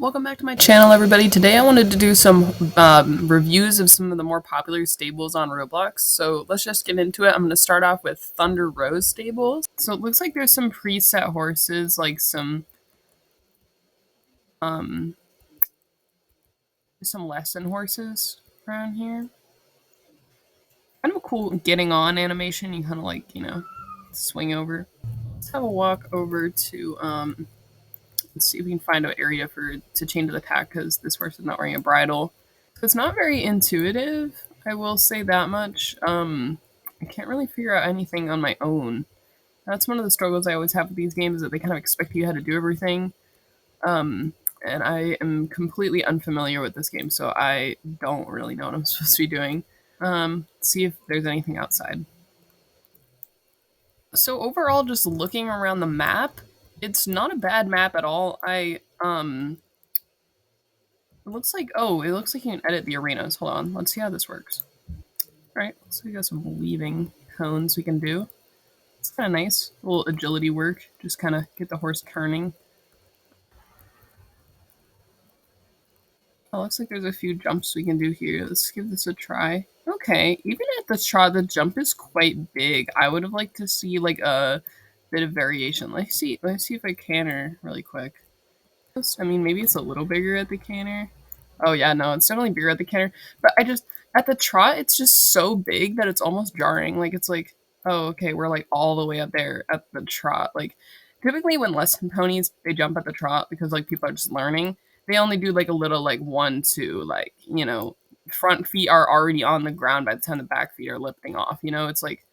Welcome back to my channel, everybody. Today I wanted to do some reviews of some of the more popular stables on Roblox. So let's just get into it. I'm going to start off with Thunder Rose stables. So it looks like there's some preset horses, like some lesson horses around here. Kind of a cool getting on animation. You kind of like, swing over. Let's have a walk over to let's see if we can find an area to change the tack because this horse is not wearing a bridle. So it's not very intuitive, I will say that much. I can't really figure out anything on my own. That's one of the struggles I always have with these games, that they kind of expect you how to do everything. And I am completely unfamiliar with this game, so I don't really know what I'm supposed to be doing. See if there's anything outside. So overall, just looking around the map, it's not a bad map at all. It looks like, it looks like you can edit the arenas. Hold on, let's see how this works. All right, so we got some weaving cones we can do. It's kind of nice, a little agility work. Just kind of get the horse turning. Oh, looks like there's a few jumps we can do here. Let's give this a try. Okay, even at the trot, the jump is quite big. I would have liked to see like a bit of variation. Let's see if I canter really quick. I mean, maybe it's a little bigger at the canter. Oh yeah, no, it's definitely bigger at the canter. But at the trot, it's just so big that it's almost jarring. Like, it's like, oh, okay, we're like all the way up there at the trot. Like, typically when lesson ponies, they jump at the trot because like people are just learning. They only do like a little like 1, 2, like, front feet are already on the ground by the time the back feet are lifting off. It's like,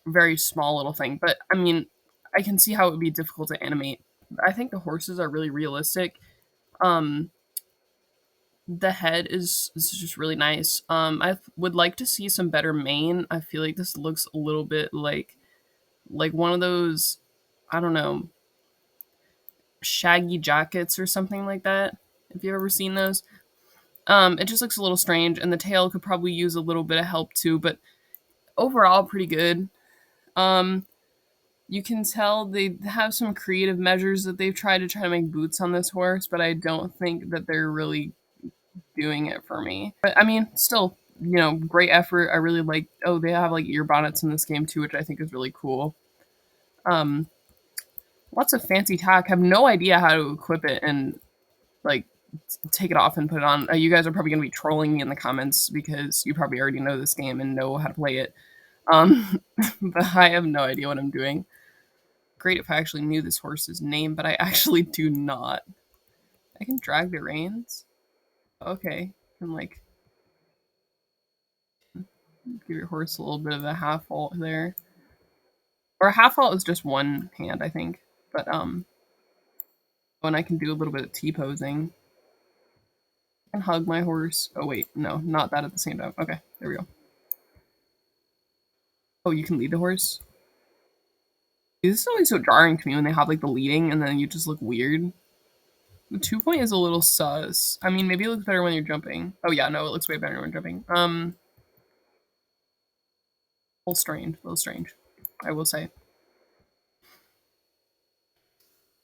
very small little thing. But I mean, I can see how it would be difficult to animate. I think the horses are really realistic. Um, the head is just really nice. I would like to see some better mane. I feel like this looks a little bit like one of those, I don't know, shaggy jackets or something like that. If you've ever seen those, it just looks a little strange, and the tail could probably use a little bit of help too. But overall, pretty good. Um, you can tell they have some creative measures that they've tried to make boots on this horse, but I don't think that they're really doing it for me. But I mean, still, great effort. I really like. Oh, they have like ear bonnets in this game too, which I think is really cool. Um, Lots of fancy tack. Have no idea how to equip it and like take it off and put it on. You guys are probably gonna be trolling me in the comments because you probably already know this game and know how to play it. But I have no idea what I'm doing. Great if I actually knew this horse's name, but I actually do not. I can drag the reins. Okay, and like give your horse a little bit of a half vault there. Or a half vault is just one hand, I think. But and I can do a little bit of T-posing. I can hug my horse. Oh wait, no, not that at the same time. Okay, there we go. Oh, you can lead the horse? This is always so jarring to me when they have like the leading and then you just look weird. The 2-point is a little sus. I mean, maybe it looks better when you're jumping. Oh yeah, no, it looks way better when jumping. A little strange, I will say.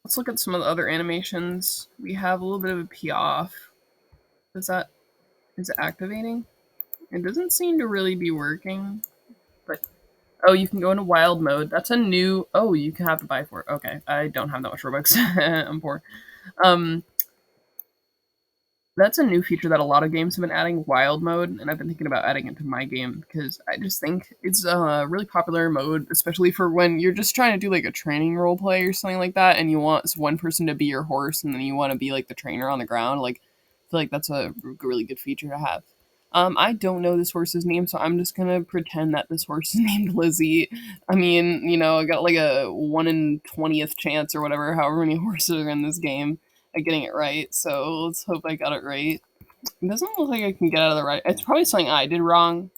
Let's look at some of the other animations. We have a little bit of a Piaf. Is it activating? It doesn't seem to really be working, but oh, you can go into wild mode. That's a new. Oh, you can have to buy for it. Okay, I don't have that much Robux. I'm poor. That's a new feature that a lot of games have been adding, wild mode, and I've been thinking about adding it to my game because I just think it's a really popular mode, especially for when you're just trying to do like a training role play or something like that, and you want one person to be your horse, and then you want to be like the trainer on the ground. Like, I feel like that's a really good feature to have. I don't know this horse's name, so I'm just gonna pretend that this horse is named Lizzie. I mean, I got like a 1 in 20th chance or whatever, however many horses are in this game at getting it right. So let's hope I got it right. It doesn't look like I can get out of the right. It's probably something I did wrong.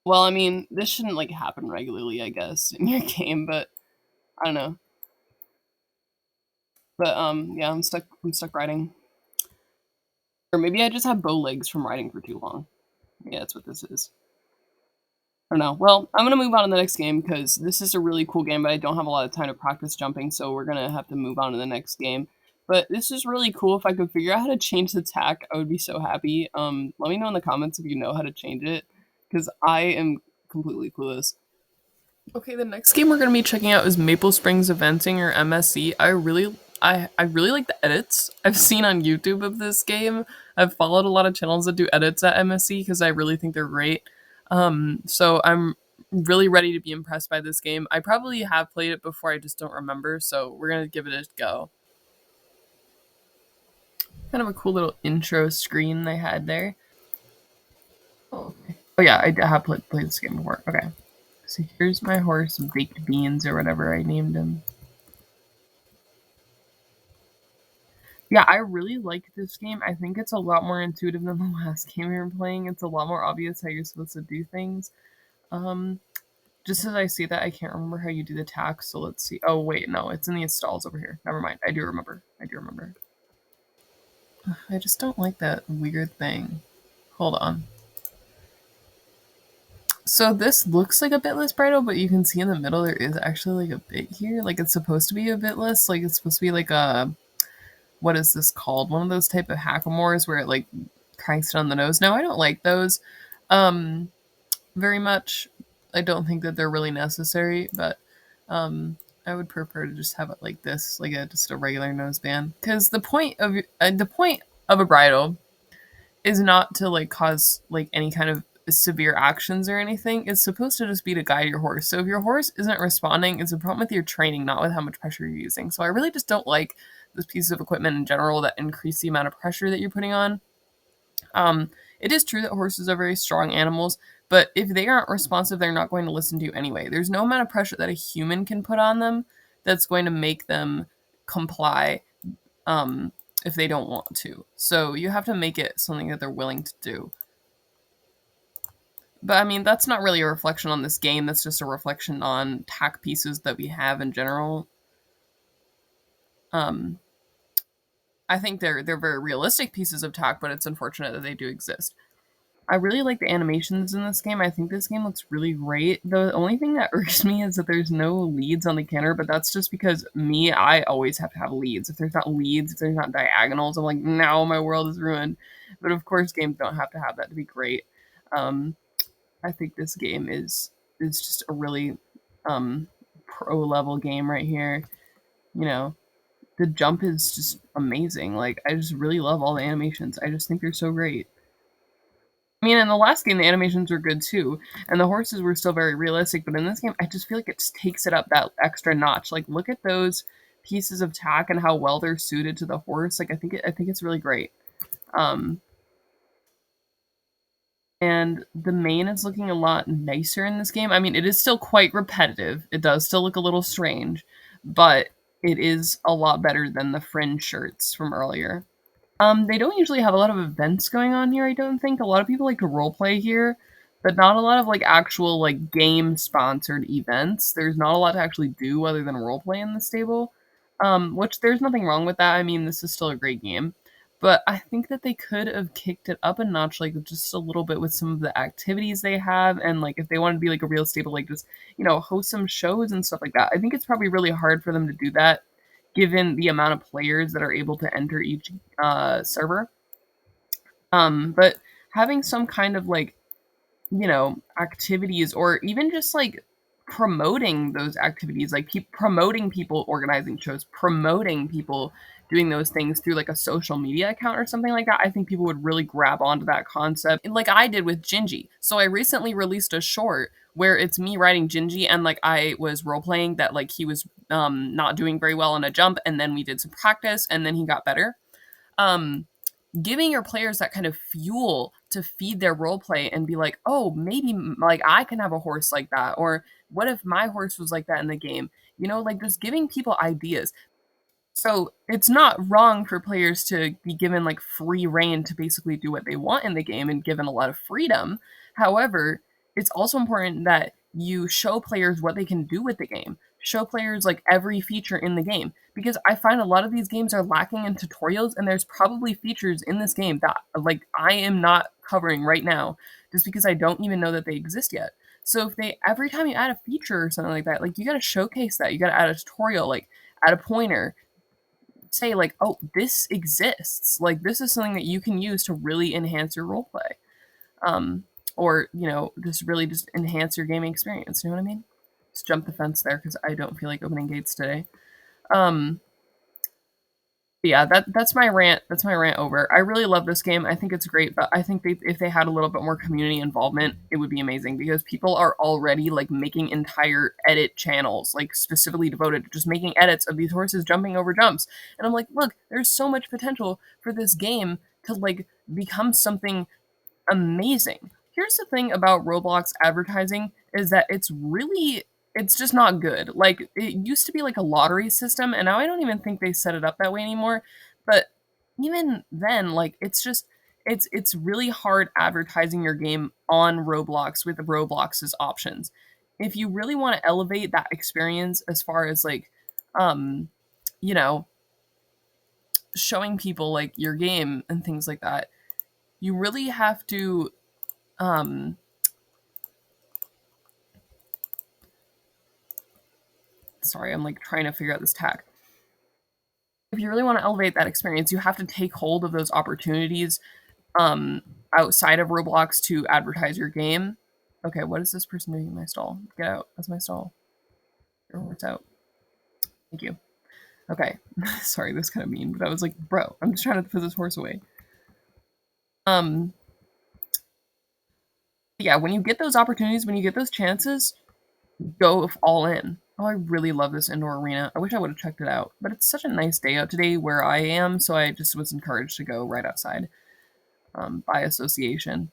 Well, I mean, this shouldn't like happen regularly, I guess, in your game, but I don't know. But yeah, I'm stuck riding. Or maybe I just have bow legs from riding for too long. Yeah, that's what this is. I don't know. Well, I'm gonna move on to the next game because this is a really cool game, but I don't have a lot of time to practice jumping, so we're gonna have to move on to the next game. But this is really cool. If I could figure out how to change the tack, I would be so happy. Let me know in the comments if you know how to change it, because I am completely clueless. Okay, the next game we're gonna be checking out is Maple Springs Eventing or MSC. I really like the edits I've seen on YouTube of this game. I've followed a lot of channels that do edits at MSC because I really think they're great. So I'm really ready to be impressed by this game. I probably have played it before, I just don't remember. So we're gonna give it a go. Kind of a cool little intro screen they had there. Oh, okay. Oh yeah, I have played this game before. Okay. So here's my horse, Baked Beans or whatever I named him. Yeah, I really like this game. I think it's a lot more intuitive than the last game we were playing. It's a lot more obvious how you're supposed to do things. Um, just as I see that, I can't remember how you do the tax, so let's see. Oh, wait, no, it's in the stalls over here. Never mind. I do remember. I do remember. I just don't like that weird thing. Hold on. So this looks like a bitless bridle, but you can see in the middle there is actually like a bit here. Like it's supposed to be a bitless. Like it's supposed to be like a, what is this called? One of those type of hackamores where it like cranks it on the nose. No, I don't like those um, very much. I don't think that they're really necessary, but I would prefer to just have it like this, like a just a regular noseband. Because the point of a bridle is not to like cause like any kind of severe actions or anything. It's supposed to just be to guide your horse. So if your horse isn't responding, it's a problem with your training, not with how much pressure you're using. So I really just don't like those pieces of equipment in general that increase the amount of pressure that you're putting on. It is true that horses are very strong animals, but if they aren't responsive, they're not going to listen to you anyway. There's no amount of pressure that a human can put on them that's going to make them comply if they don't want to. So you have to make it something that they're willing to do. But I mean, that's not really a reflection on this game. That's just a reflection on tack pieces that we have in general. Um, I think they're very realistic pieces of tack, but it's unfortunate that they do exist. I really like the animations in this game. I think this game looks really great. The only thing that irks me is that there's no leads on the counter, but that's just because I always have to have leads. If there's not leads, if there's not diagonals, I'm like, now my world is ruined. But of course, games don't have to have that to be great. Um, I think this game is just a really pro level game right here. You know, the jump is just amazing. Like I just really love all the animations. I just think they're so great. I mean, in the last game, the animations were good too, and the horses were still very realistic. But in this game, I just feel like it just takes it up that extra notch. Like, look at those pieces of tack and how well they're suited to the horse. Like, I think it's really great. Um, and the mane is looking a lot nicer in this game. I mean, it is still quite repetitive. It does still look a little strange, but it is a lot better than the fringe shirts from earlier. They don't usually have a lot of events going on here, I don't think. A lot of people like to roleplay here, but not a lot of like actual like game sponsored events. There's not a lot to actually do other than roleplay in this stable. Which there's nothing wrong with that. I mean, this is still a great game. But I think that they could have kicked it up a notch, like just a little bit with some of the activities they have, and like if they wanted to be like a real stable, like just host some shows and stuff like that. I think it's probably really hard for them to do that given the amount of players that are able to enter each server. But having some kind of like, activities or even just like promoting those activities, like promoting people organizing shows, promoting people doing those things through like a social media account or something like that, I think people would really grab onto that concept, and like I did with Gingy. So I recently released a short where it's me writing Gingy, and like I was role playing that like he was not doing very well on a jump, and then we did some practice, and then he got better. Um, Giving your players that kind of fuel to feed their role play and be like, oh, maybe like I can have a horse like that, or what if my horse was like that in the game? Like just giving people ideas. So it's not wrong for players to be given like free reign to basically do what they want in the game and given a lot of freedom. However, it's also important that you show players what they can do with the game. Show players like every feature in the game, because I find a lot of these games are lacking in tutorials, and there's probably features in this game that like I am not covering right now just because I don't even know that they exist yet. So if they every time you add a feature or something like that, like you got to showcase that. You got to add a tutorial, like add a pointer, say like, oh, this exists. Like this is something that you can use to really enhance your role play. Um, or, just really just enhance your gaming experience. You know what I mean? Just jump the fence there because I don't feel like opening gates today. Um, yeah, that's my rant. That's my rant over. I really love this game. I think it's great, but I think if they had a little bit more community involvement, it would be amazing because people are already like making entire edit channels like specifically devoted to just making edits of these horses jumping over jumps. And I'm like, look, there's so much potential for this game to like become something amazing. Here's the thing about Roblox advertising is that it's just not good. Like it used to be like a lottery system and now I don't even think they set it up that way anymore. But even then like it's really hard advertising your game on Roblox with Roblox's options. If you really want to elevate that experience as far as like um you know showing people like your game and things like that, you really have to um sorry, I'm like trying to figure out this tack. If you really want to elevate that experience, you have to take hold of those opportunities um outside of Roblox to advertise your game. Okay, what is this person doing in my stall? Get out. That's my stall. It's out. Thank you. Okay. Sorry, this kind of mean, but I was like, bro, I'm just trying to put this horse away. Um yeah, when you get those opportunities, when you get those chances, go all in. Oh, I really love this indoor arena. I wish I would have checked it out, but it's such a nice day out today where I am, so I just was encouraged to go right outside by association.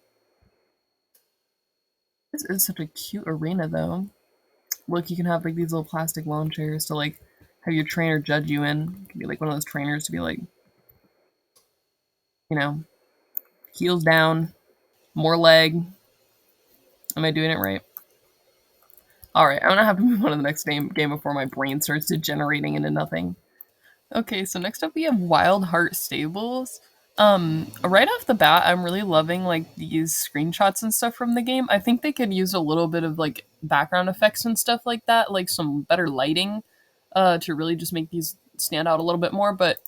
This is such a cute arena, though. Look, you can have like these little plastic lawn chairs to like have your trainer judge you in. You can be like one of those trainers to be like, you know, heels down, more leg. Am I doing it right? All right, I'm gonna have to move on to the next game before my brain starts degenerating into nothing. Okay, so next up we have Wild Heart Stables. Right off the bat, I'm really loving like these screenshots and stuff from the game. I think they could use a little bit of like background effects and stuff like that, like some better lighting, to really just make these stand out a little bit more. But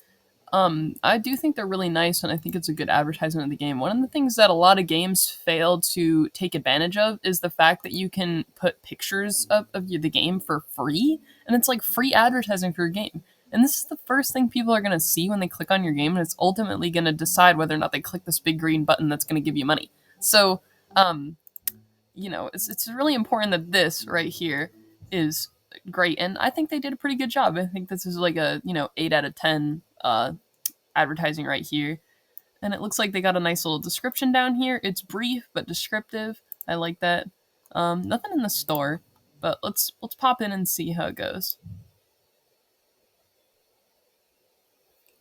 I do think they're really nice, and I think it's a good advertisement of the game. One of the things that a lot of games fail to take advantage of is the fact that you can put pictures of the game for free, and it's like free advertising for your game. And this is the first thing people are going to see when they click on your game, and it's ultimately going to decide whether or not they click this big green button that's going to give you money. So, um, it's really important that this right here is great, and I think they did a pretty good job. I think this is like a 8 out of 10 advertising right here. And it looks like they got a nice little description down here. It's brief but descriptive. I like that. Nothing in the store, but let's pop in and see how it goes.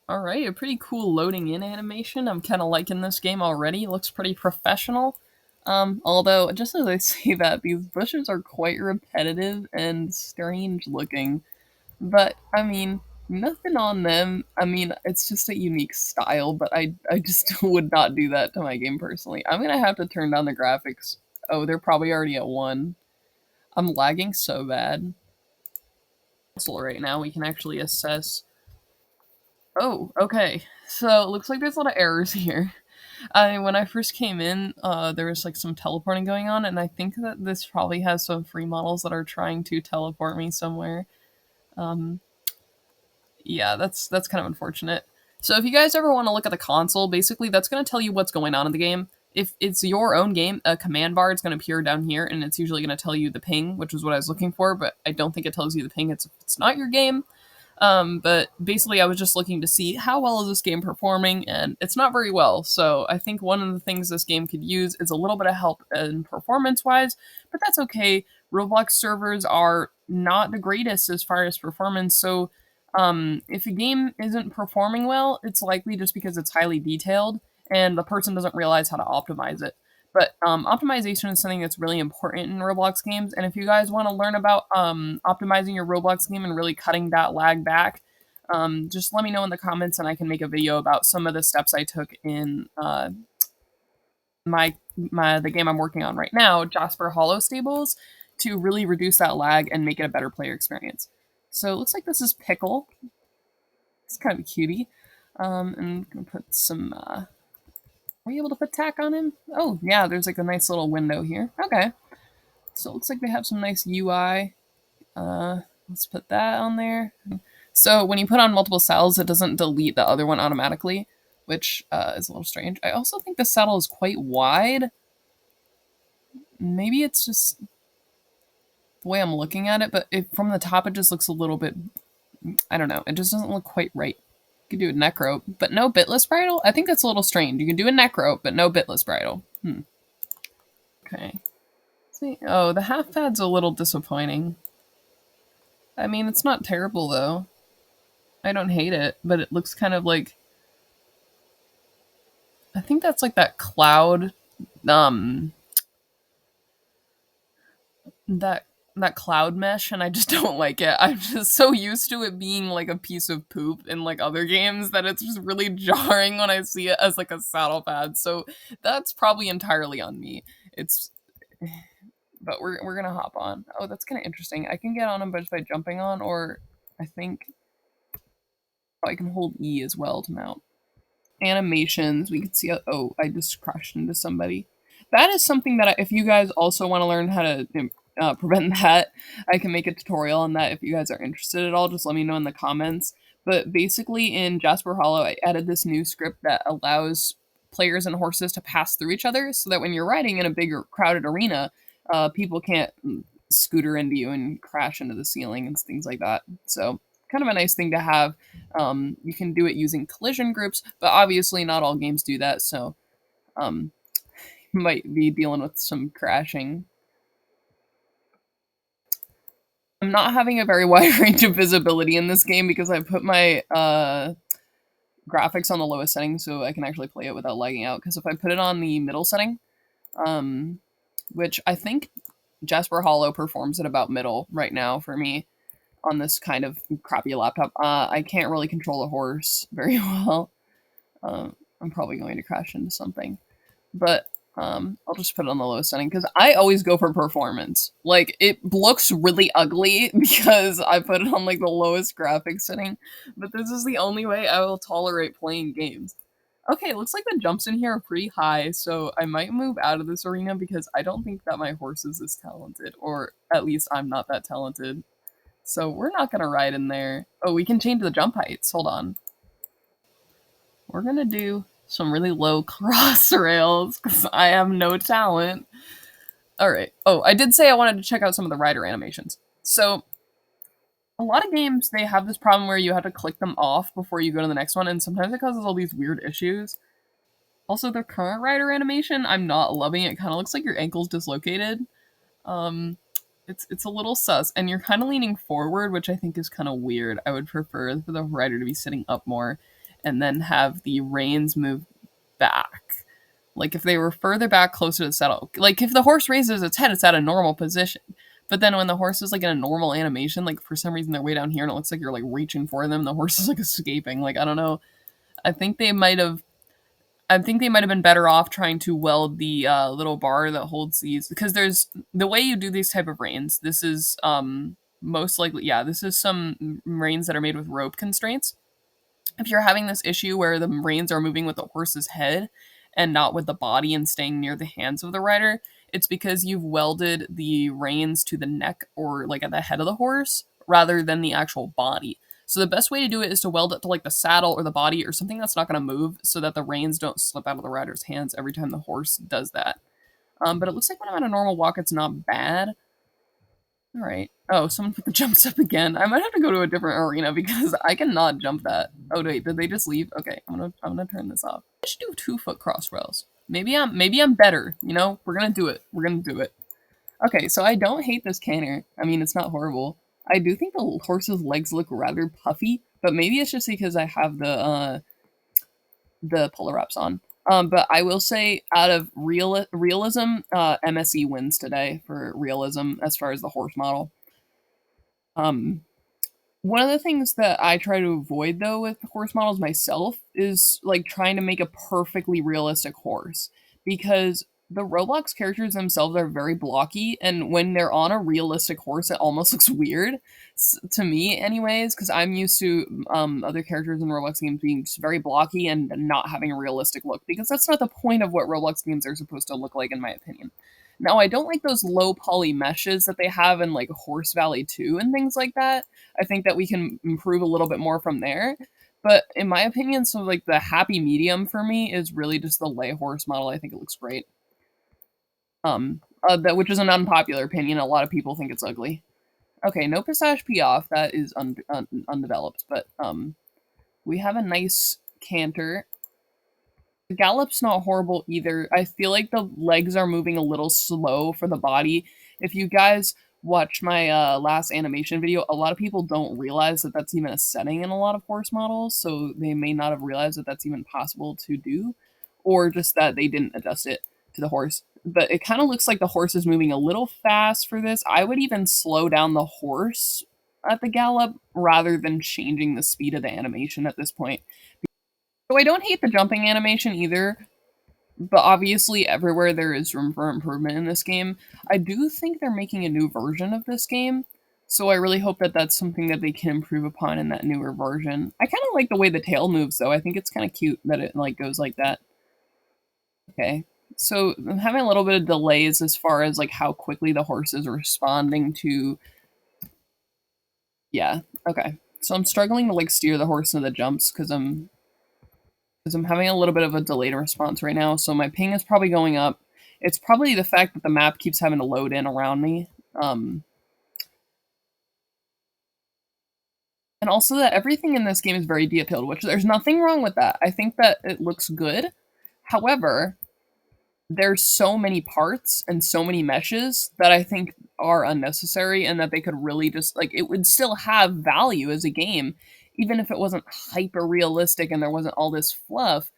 All right, a pretty cool loading in animation. I'm kind of liking this game already. It looks pretty professional. Although, just as I say that, these bushes are quite repetitive and strange looking. But I mean, nothing on them. I mean, it's just a unique style, but I just would not do that to my game personally. I'm gonna have to turn down the graphics. Oh, they're probably already at 1. I'm lagging so bad. So right now we can actually assess. Oh, okay. So it looks like there's a lot of errors here. When I first came in, there was like some teleporting going on, and I think that this probably has some free models that are trying to teleport me somewhere. Um, yeah, that's kind of unfortunate. So if you guys ever want to look at the console, basically that's going to tell you what's going on in the game. If it's your own game, a command bar is going to appear down here, and it's usually going to tell you the ping, which is what I was looking for, but I don't think it tells you the ping. It's not your game. But basically, I was just looking to see how well is this game performing, and it's not very well. So I think one of the things this game could use is a little bit of help in performance-wise, but that's okay. Roblox servers are not the greatest as far as performance, so if a game isn't performing well, it's likely just because it's highly detailed and the person doesn't realize how to optimize it. But optimization is something that's really important in Roblox games. And if you guys want to learn about optimizing your Roblox game and really cutting that lag back, just let me know in the comments and I can make a video about some of the steps I took in the game I'm working on right now, Jasper Hollow Stables, to really reduce that lag and make it a better player experience. So it looks like this is Pickle. It's kind of cutie. And I'm gonna put some. Were you able to put tack on him? Oh yeah, there's like a nice little window here. Okay, so it looks like they have some nice UI. Let's put that on there. So when you put on multiple saddles, it doesn't delete the other one automatically, which is a little strange. I also think the saddle is quite wide. Maybe it's just the way I'm looking at it, but from the top, it just looks a little bit, I don't know, it just doesn't look quite right. You could do a neck rope, but no bitless bridle? I think that's a little strange. You can do a neck rope, but no bitless bridle. Okay. See, oh, the half pad's a little disappointing. I mean, it's not terrible, though. I don't hate it, but it looks kind of like, I think that's like that cloud, um, that that cloud mesh, and I just don't like it. I'm just so used to it being like a piece of poop in like other games that it's just really jarring when I see it as like a saddle pad. So that's probably entirely on me. It's but we're gonna hop on. Oh, that's kind of interesting. I can get on him just by jumping on, or I think I can hold E as well to mount. Animations. We can see. Oh, I just crashed into somebody. That is something that if you guys also want to learn how to prevent that, I can make a tutorial on that if you guys are interested at all. Just let me know in the comments. But basically, in Jasper Hollow, I added this new script that allows players and horses to pass through each other, so that when you're riding in a bigger crowded arena, people can't scooter into you and crash into the ceiling and things like that. So kind of a nice thing to have. You can do it using collision groups, but obviously not all games do that, so um, you might be dealing with some crashing. I'm not having a very wide range of visibility in this game because I put my graphics on the lowest setting so I can actually play it without lagging out. Because if I put it on the middle setting, um, which I think Jasper Hollow performs at about middle right now for me on this kind of crappy laptop, I can't really control the horse very well. I'm probably going to crash into something. But I'll just put it on the lowest setting because I always go for performance. Like, it looks really ugly because I put it on like the lowest graphics setting, but this is the only way I will tolerate playing games. Okay, looks like the jumps in here are pretty high, so I might move out of this arena because I don't think that my horse is as talented, or at least I'm not that talented. So we're not gonna ride in there. Oh, we can change the jump heights. Hold on. We're gonna do some really low cross rails because I have no talent. All right. Oh, I did say I wanted to check out some of the rider animations. So a lot of games, they have this problem where you have to click them off before you go to the next one, and sometimes it causes all these weird issues. Also, the current rider animation, I'm not loving it. Kind of looks like your ankle's dislocated. Um, it's a little sus, and you're kind of leaning forward, which I think is kind of weird. I would prefer for the rider to be sitting up more, and then have the reins move back. Like if they were further back closer to the saddle. Like if the horse raises its head, it's at a normal position. But then when the horse is like in a normal animation, like for some reason they're way down here and it looks like you're like reaching for them, the horse is like escaping. Like I don't know. I think they might have I think they might have been better off trying to weld the little bar that holds these, because there's the way you do these type of reins. This is most likely, yeah, this is some reins that are made with rope constraints. If you're having this issue where the reins are moving with the horse's head and not with the body and staying near the hands of the rider, it's because you've welded the reins to the neck or like at the head of the horse rather than the actual body. So the best way to do it is to weld it to like the saddle or the body or something that's not going to move so that the reins don't slip out of the rider's hands every time the horse does that. But it looks like when I'm on a normal walk, it's not bad. All right. Oh, someone put the jumps up again. I might have to go to a different arena because I cannot jump that. Oh wait, did they just leave? Okay, I'm gonna turn this off. I should do 2-foot cross rails. Maybe I'm better. You know, we're gonna do it. We're gonna do it. Okay, so I don't hate this canter. I mean, it's not horrible. I do think the horse's legs look rather puffy, but maybe it's just because I have the polar wraps on. But I will say, out of realism, MSE wins today for realism as far as the horse model. Um, One of the things that I try to avoid though with horse models myself is like trying to make a perfectly realistic horse, because the Roblox characters themselves are very blocky, and when they're on a realistic horse, it almost looks weird to me, anyways. Because I'm used to other characters in Roblox games being just very blocky and not having a realistic look, because that's not the point of what Roblox games are supposed to look like, in my opinion. Now, I don't like those low poly meshes that they have in like Horse Valley 2 and things like that. I think that we can improve a little bit more from there. But in my opinion, so like the happy medium for me is really just the lay horse model. I think it looks great. That which is an unpopular opinion. A lot of people think it's ugly. Okay, no Passage Piaf. That is undeveloped, but we have a nice canter. The gallop's not horrible either. I feel like the legs are moving a little slow for the body. If you guys watch my last animation video, a lot of people don't realize that that's even a setting in a lot of horse models, so they may not have realized that that's even possible to do, or just that they didn't adjust it to the horse. But it kind of looks like the horse is moving a little fast for this. I would even slow down the horse at the gallop rather than changing the speed of the animation at this point. So I don't hate the jumping animation either, but obviously everywhere there is room for improvement in this game. I do think they're making a new version of this game, so I really hope that that's something that they can improve upon in that newer version. I kind of like the way the tail moves, though. I think it's kind of cute that it like goes like that. Okay, so I'm having a little bit of delays as far as like how quickly the horse is responding to. Yeah. Okay. So I'm struggling to like steer the horse into the jumps because I'm having a little bit of a delayed response right now, so my ping is probably going up. It's probably the fact that the map keeps having to load in around me. And also that everything in this game is very detailed, which there's nothing wrong with that. I think that it looks good. However, there's so many parts and so many meshes that I think are unnecessary and that they could really just like it would still have value as a game, even if it wasn't hyper realistic and there wasn't all this fluff.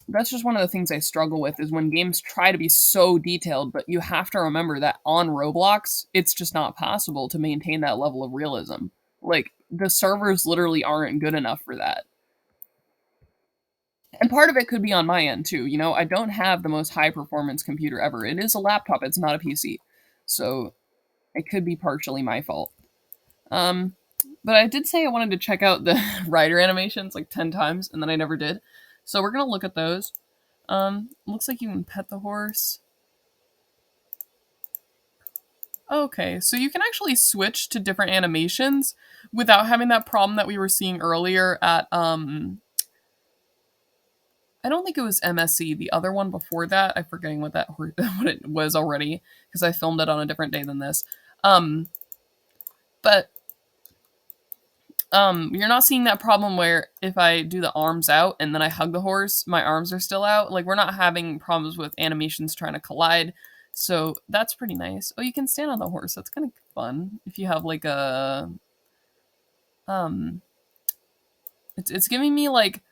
That's just one of the things I struggle with is when games try to be so detailed, but you have to remember that on Roblox, it's just not possible to maintain that level of realism. Like, the servers literally aren't good enough for that. And part of it could be on my end too. You know, I don't have the most high performance computer ever. It is a laptop, it's not a PC. So it could be partially my fault. Um, but I did say I wanted to check out the rider animations like 10 times, and then I never did. So we're gonna look at those. Looks like you can pet the horse. Okay, so you can actually switch to different animations without having that problem that we were seeing earlier at, I don't think it was MSC, the other one before that. I'm forgetting what that what it was already because I filmed it on a different day than this. But you're not seeing that problem where if I do the arms out and then I hug the horse, my arms are still out. Like, we're not having problems with animations trying to collide. So that's pretty nice. Oh, you can stand on the horse. That's kind of fun. If you have like a um it's giving me like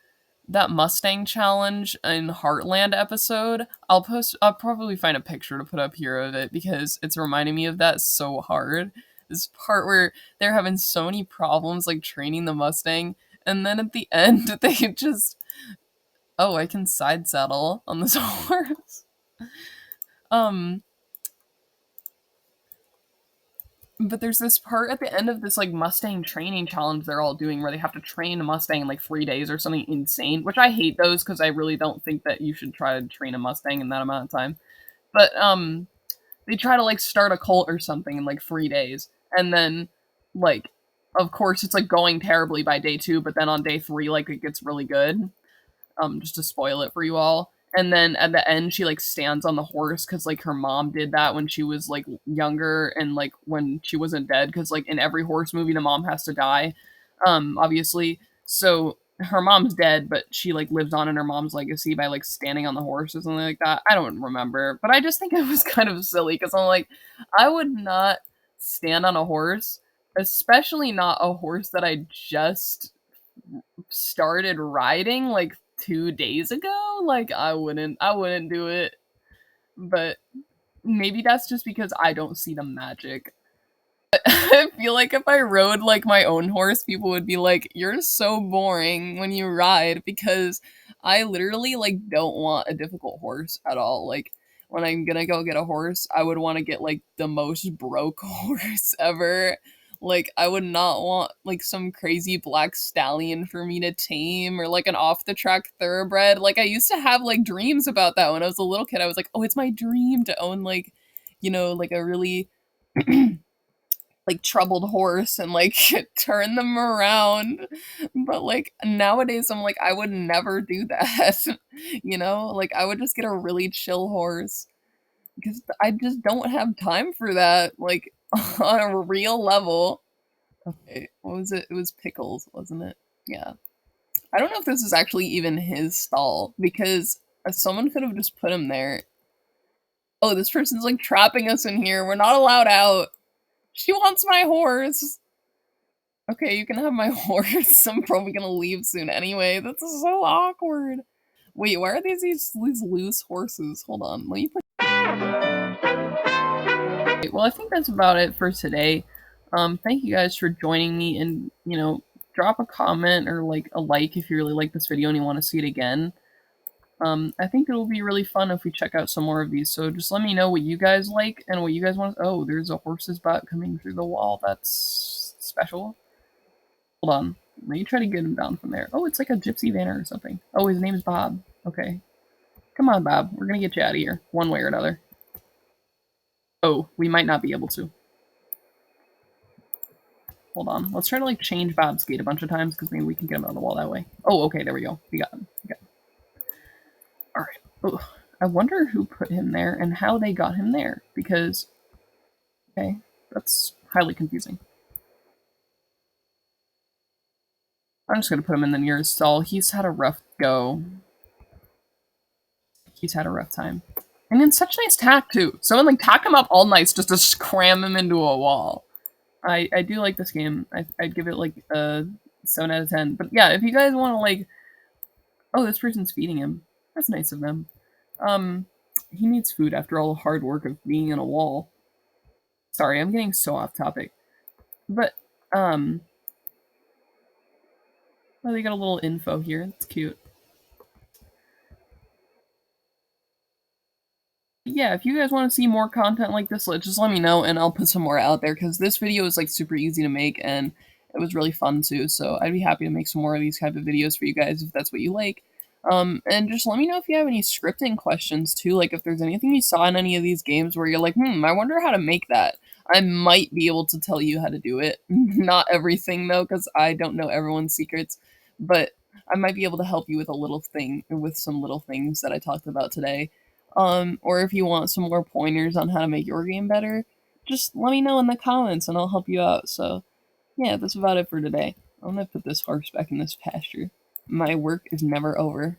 that Mustang challenge in Heartland episode. I'll probably find a picture to put up here of it because it's reminding me of that so hard. This part where they're having so many problems like training the Mustang, and then at the end they just, oh, I can side saddle on this horse. Um but there's this part at the end of this like Mustang training challenge they're all doing where they have to train a Mustang in like 3 days or something insane, which I hate those because I really don't think that you should try to train a Mustang in that amount of time. But they try to like start a cult or something in like 3 days, and then like of course it's like going terribly by day 2, but then on day 3 like it gets really good. Just to spoil it for you all. And then at the end, she like stands on the horse because like her mom did that when she was like younger and like when she wasn't dead. Because like in every horse movie, the mom has to die, obviously. So her mom's dead, but she like lives on in her mom's legacy by like standing on the horse or something like that. I don't remember, but I just think it was kind of silly because I'm like, I would not stand on a horse, especially not a horse that I just started riding like 2 days ago. Like I wouldn't do it. But maybe that's just because I don't see the magic. I feel like if I rode like my own horse, people would be like, "You're so boring when you ride," because I literally like don't want a difficult horse at all. Like when I'm gonna go get a horse, I would want to get like the most broke horse ever. Like I would not want like some crazy black stallion for me to tame or like an off the track thoroughbred. Like I used to have like dreams about that when I was a little kid. I was like, "Oh, it's my dream to own like, like a really like troubled horse and like turn them around." But like nowadays I'm like I would never do that. Like I would just get a really chill horse because I just don't have time for that like on a real level. Okay, what was it? It was Pickles, wasn't it? Yeah. I don't know if this is actually even his stall because someone could have just put him there. Oh, this person's like trapping us in here. We're not allowed out. She wants my horse. Okay, you can have my horse. I'm probably gonna leave soon anyway. This is so awkward. Wait, why are these loose horses? Hold on, let me put. Well, I think that's about it for today. Thank you guys for joining me, and drop a comment or like a like if you really like this video and you want to see it again. I think it will be really fun if we check out some more of these. So just let me know what you guys like and what you guys want. Oh, there's a horse's butt coming through the wall. That's special. Hold on. Let me try to get him down from there. Oh, it's like a gypsy vanner or something. Oh, his name's Bob. Okay. Come on, Bob. We're gonna get you out of here, one way or another. Oh, we might not be able to. Hold on. Let's try to like change Bob's gait a bunch of times because maybe we can get him on the wall that way. Oh, okay. There we go. We got him. All right. Ugh. I wonder who put him there and how they got him there because, okay, that's highly confusing. I'm just gonna put him in the nearest stall. He's had a rough go. He's had a rough time. And in such nice tack, too. Someone, like, tacked him up all nice just to cram him into a wall. I do like this game. I'd give it, like, a 7 out of 10. But, yeah, if you guys want to, like... Oh, this person's feeding him. That's nice of them. He needs food after all the hard work of being in a wall. Sorry, I'm getting so off topic. But, oh, they got a little info here. It's cute. Yeah, if you guys want to see more content like this, just let me know and I'll put some more out there because this video is like super easy to make and it was really fun too. So I'd be happy to make some more of these type of videos for you guys if that's what you like. And just let me know if you have any scripting questions too, like if there's anything you saw in any of these games where you're like, I wonder how to make that. I might be able to tell you how to do it. Not everything though, because I don't know everyone's secrets, but I might be able to help you with with some little things that I talked about today. Or if you want some more pointers on how to make your game better, just let me know in the comments and I'll help you out. So, yeah, that's about it for today. I'm gonna put this horse back in this pasture. My work is never over.